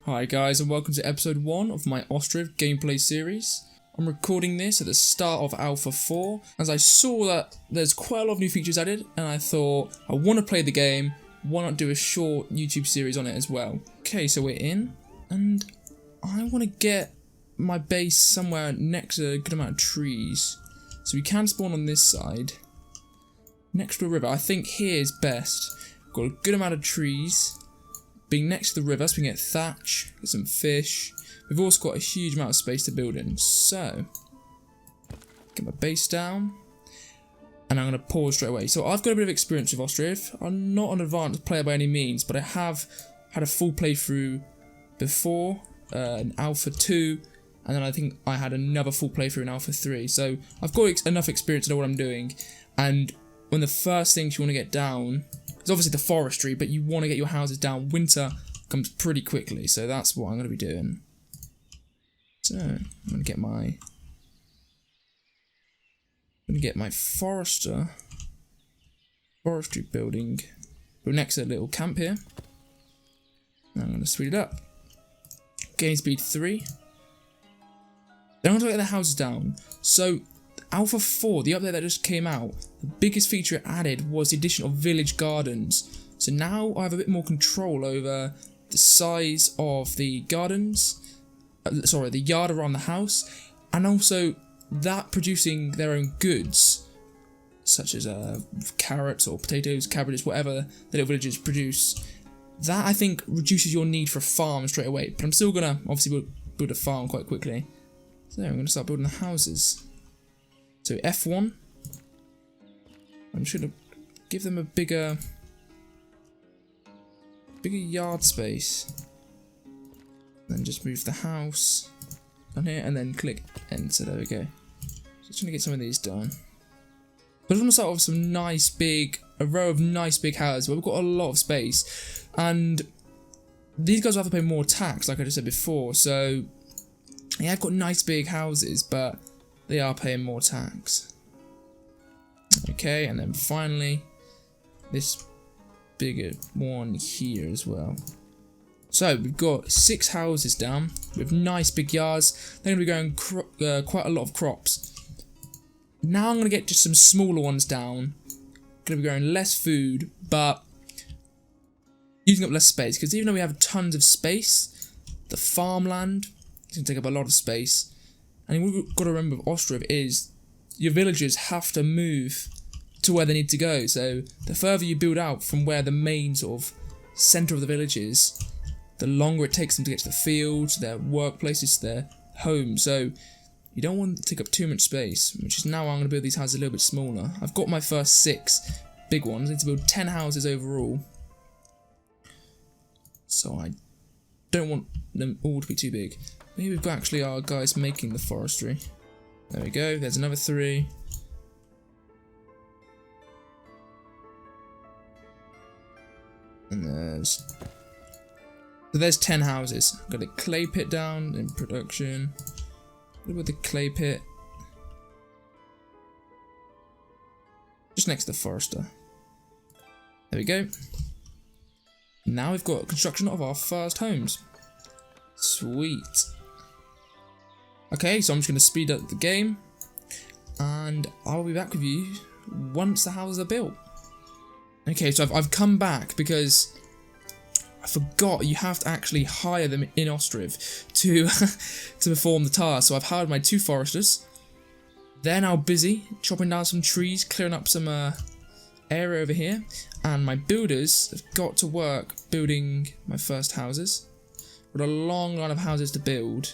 Hi guys, and welcome to episode 1 of my Ostriv gameplay series. I'm recording this at the start of Alpha 4 as I saw that there's quite a lot of new features added and I thought I want to play the game, why not do a short YouTube series on it as well. Okay, so we're in and I want to get my base somewhere next to a good amount of trees. So we can spawn on this side next to a river. I think here is best. Got a good amount of trees. Being next to the river, so we can get thatch, get some fish. We've also got a huge amount of space to build in. So, get my base down. And I'm going to pause straight away. So I've got a bit of experience with Ostriv. I'm not an advanced player by any means, but I have had a full playthrough before, in Alpha 2. And then I think I had another full playthrough in Alpha 3. So I've got enough experience to know what I'm doing. And one of the first things you want to get down is obviously the forestry, but you want to get your houses down. Winter comes pretty quickly, so that's what I'm going to be doing. So I'm going to get my forestry building next to a little camp here. And I'm going to speed it up. Game speed 3. Then I'm going to get the houses down. So Alpha 4, the update that just came out, the biggest feature it added was the addition of village gardens. So now I have a bit more control over the size of the gardens, the yard around the house, and also that producing their own goods, such as carrots or potatoes, cabbages, whatever the little villagers produce. That, I think, reduces your need for a farm straight away, but I'm still going to obviously build a farm quite quickly. So I'm going to start building the houses. So F1, I'm just going to give them a bigger yard space. Then just move the house down here and then click enter. So there we go. Just trying to get some of these done. But I want to start with some a row of nice big houses where we've got a lot of space. And these guys will have to pay more tax, like I just said before. So yeah, I've got nice big houses, but they are paying more tax. Okay, and then finally, this bigger one here as well. So we've got 6 houses down with nice big yards. They're going to be growing quite a lot of crops. Now I'm going to get just some smaller ones down. Going to be growing less food, but using up less space. Because even though we have tons of space, the farmland is going to take up a lot of space. And what we've got to remember with Ostriv is your villagers have to move to where they need to go. So the further you build out from where the main sort of centre of the village is, the longer it takes them to get to the fields, their workplaces, their home. So you don't want to take up too much space, which is now I'm going to build these houses a little bit smaller. I've got my first 6 big ones. I need to build 10 houses overall. So I don't want them all to be too big. Here we've got actually our guys making the forestry. There we go, there's another 3. And there's 10 houses. Got a clay pit down in production. With the clay pit. Just next to the forester. There we go. Now we've got construction of our first homes. Sweet. Okay, so I'm just going to speed up the game, and I'll be back with you once the houses are built. Okay, so I've come back because I forgot you have to actually hire them in Ostriv to to perform the task. So I've hired my 2 foresters. They're now busy chopping down some trees, clearing up some area over here, and my builders have got to work building my first houses. Got a long line of houses to build.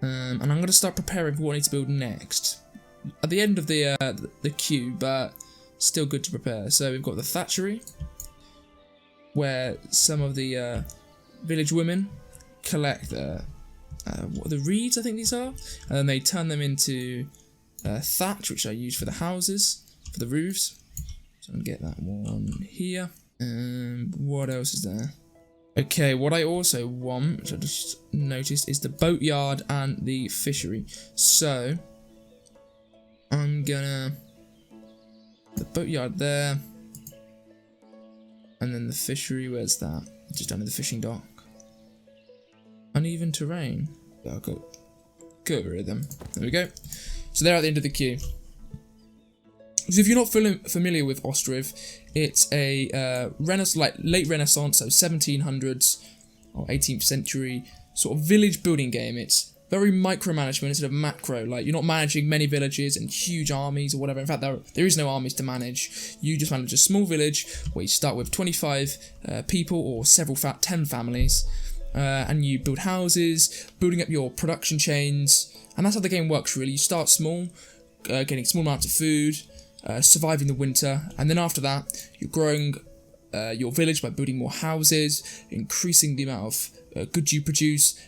And I'm going to start preparing for what I need to build next. At the end of the queue, but still good to prepare. So we've got the thatchery, where some of the village women collect the reeds, I think these are, and then they turn them into thatch, which I use for the houses, for the roofs. So I'm going to get that one here. And what else is there? Okay, what I also want, which I just noticed, is the boatyard and the fishery. So I'm gonna the boatyard there, and then the fishery. Where's that? Just under the fishing dock. Uneven terrain. I'll get rid of them. There we go. So they're at the end of the queue. So if you're not familiar with Ostriv, it's a late Renaissance, so 1700s or 18th century sort of village building game. It's very micromanagement instead of macro. Like, you're not managing many villages and huge armies or whatever. In fact, there is no armies to manage. You just manage a small village where you start with 25 people or 10 families, and you build houses, building up your production chains, and that's how the game works really. You start small, getting small amounts of food, surviving the winter, and then after that, you're growing your village by building more houses, increasing the amount of goods you produce,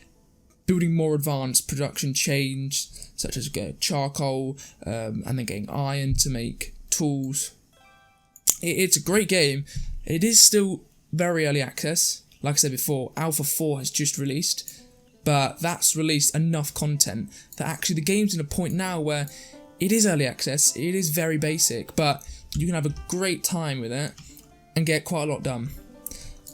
building more advanced production chains, such as charcoal, and then getting iron to make tools. It's a great game. It is still very early access. Like I said before, Alpha 4 has just released, but that's released enough content that actually the game's in a point now where it is early access, it is very basic, but you can have a great time with it and get quite a lot done.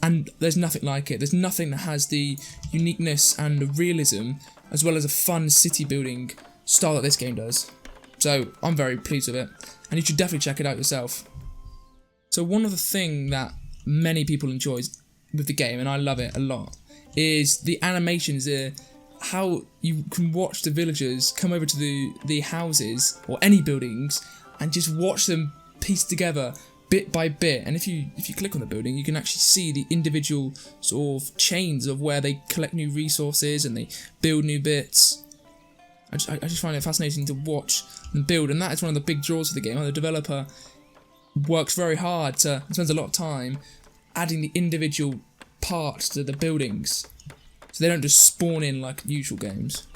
And there's nothing like it. There's nothing that has the uniqueness and the realism, as well as a fun city building style that this game does. So I'm very pleased with it, and you should definitely check it out yourself. So one of the things that many people enjoy with the game, and I love it a lot, is the animations, how you can watch the villagers come over to the houses or any buildings and just watch them piece together bit by bit. And if you click on the building, you can actually see the individual sort of chains of where they collect new resources and they build new bits. I just find it fascinating to watch them build, and that is one of the big draws of the game. The developer works very hard and spends a lot of time adding the individual parts to the buildings, so they don't just spawn in like usual games.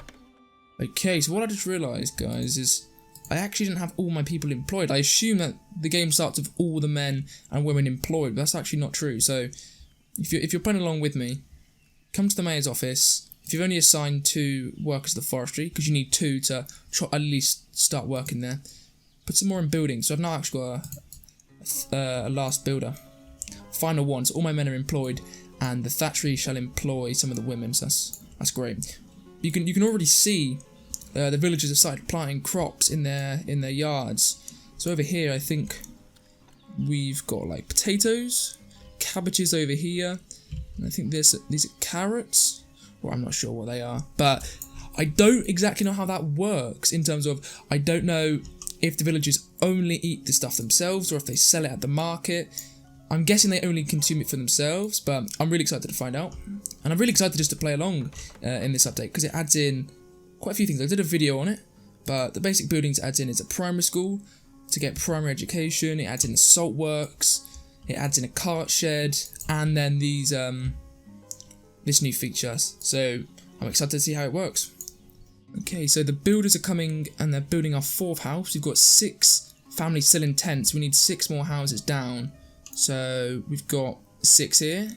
Okay, so what I just realised, guys, is I actually didn't have all my people employed. I assume that the game starts with all the men and women employed, but that's actually not true. So if you're playing along with me, come to the mayor's office. If you've only assigned 2 workers to the forestry, because you need 2 to at least start working there, put some more in building. So I've now actually got a last builder. Final one, so all my men are employed, and the thatchery shall employ some of the women, so that's great. You can already see the villagers have started planting crops in their yards. So over here, I think we've got like potatoes, cabbages over here, and I think these are carrots, or I'm not sure what they are, but I don't exactly know how that works in terms of, I don't know if the villagers only eat the stuff themselves or if they sell it at the market. I'm guessing they only consume it for themselves, but I'm really excited to find out. And I'm really excited just to play along in this update, because it adds in quite a few things. I did a video on it, but the basic buildings it adds in is a primary school to get primary education. It adds in a salt works. It adds in a cart shed, and then these this new feature. So I'm excited to see how it works. Okay, so the builders are coming and they're building our 4th house. We've got 6 families still in tents. We need 6 more houses down. So we've got 6 here,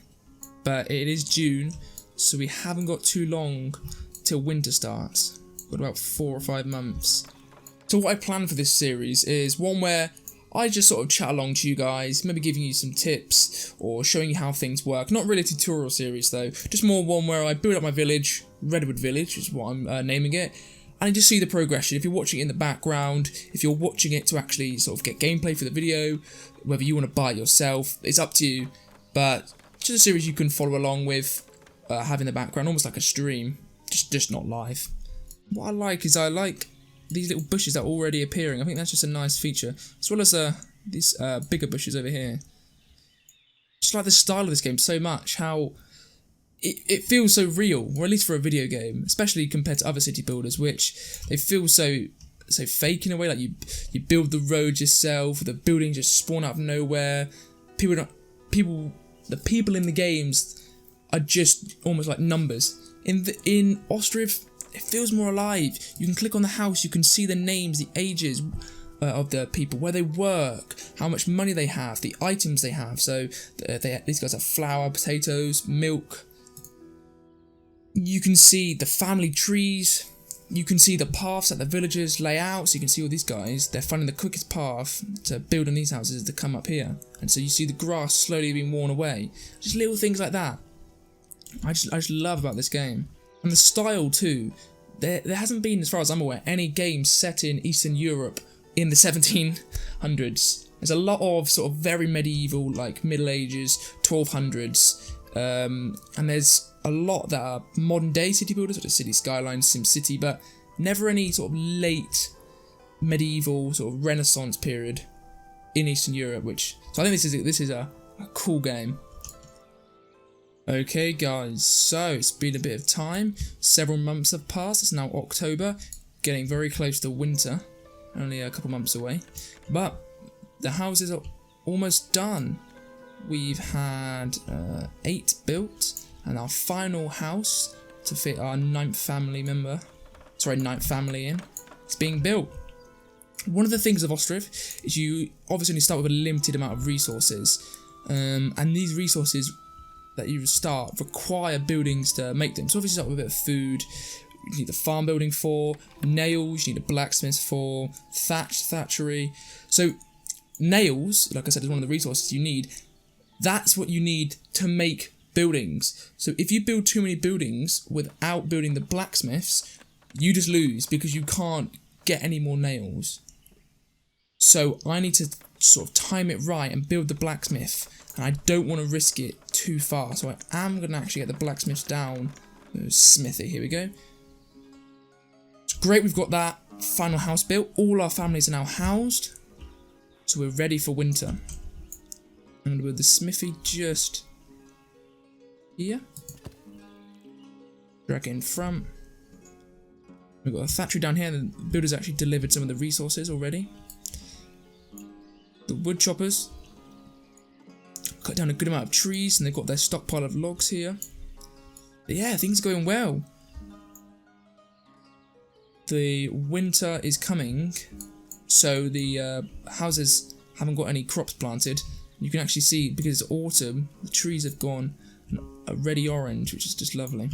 but it is June, so we haven't got too long till winter starts. We've got about 4 or 5 months. So what I plan for this series is one where I just sort of chat along to you guys, maybe giving you some tips or showing you how things work. Not really a tutorial series though, just more one where I build up my village, Redderwood Village is what I'm naming it, and I just see the progression. If you're watching it in the background, if you're watching it to actually sort of get gameplay for the video, whether you want to buy it yourself, it's up to you, but just a series you can follow along with, have in the background, almost like a stream, just not live. What I like is these little bushes that are already appearing. I think that's just a nice feature, as well as these bigger bushes over here. Just like the style of this game so much, how it feels so real, or at least for a video game, especially compared to other city builders, which they feel so fake in a way. Like you build the road yourself, the buildings just spawn out of nowhere. The people in the games are just almost like numbers. In Ostriv, it feels more alive. You can click on the house, you can see the names, the ages of the people, where they work, how much money they have, the items they have. So these guys have flour, potatoes, milk. You can see the family trees. You can see the paths that the villagers lay out. So you can see all these guys, they're finding the quickest path to build on these houses to come up here. And so you see the grass slowly being worn away. Just little things like that. I just love about this game. And the style too. There hasn't been, as far as I'm aware, any game set in Eastern Europe in the 1700s. There's a lot of sort of very medieval, like Middle Ages, 1200s, and there's a lot that are modern day city builders, such as City Skylines, SimCity, but never any sort of late medieval sort of Renaissance period in Eastern Europe. So I think this is a cool game. Okay, guys, so it's been a bit of time. Several months have passed. It's now October, getting very close to winter. Only a couple months away, but the houses are almost done. We've had 8 built, and our final house to fit our 9th family in, it's being built. One of the things of Ostriv is you obviously start with a limited amount of resources, and these resources that you start require buildings to make them. So obviously start with a bit of food. You need the farm building for nails, you need a blacksmith for thatchery. So nails, like I said, is one of the resources you need. That's what you need to make buildings. So if you build too many buildings without building the blacksmiths, you just lose because you can't get any more nails. So I need to sort of time it right and build the blacksmith, and I don't want to risk it too far. So I am going to actually get the blacksmiths down. Smithy, here we go. Great, we've got that final house built. All our families are now housed, so we're ready for winter. I'm going to build the smithy just here. Drag it in front. We've got a factory down here. The builders actually delivered some of the resources already. The wood choppers cut down a good amount of trees, and they've got their stockpile of logs here. But yeah, things are going well. The winter is coming, so the houses haven't got any crops planted. You can actually see, because it's autumn, the trees have gone a reddy orange, which is just lovely.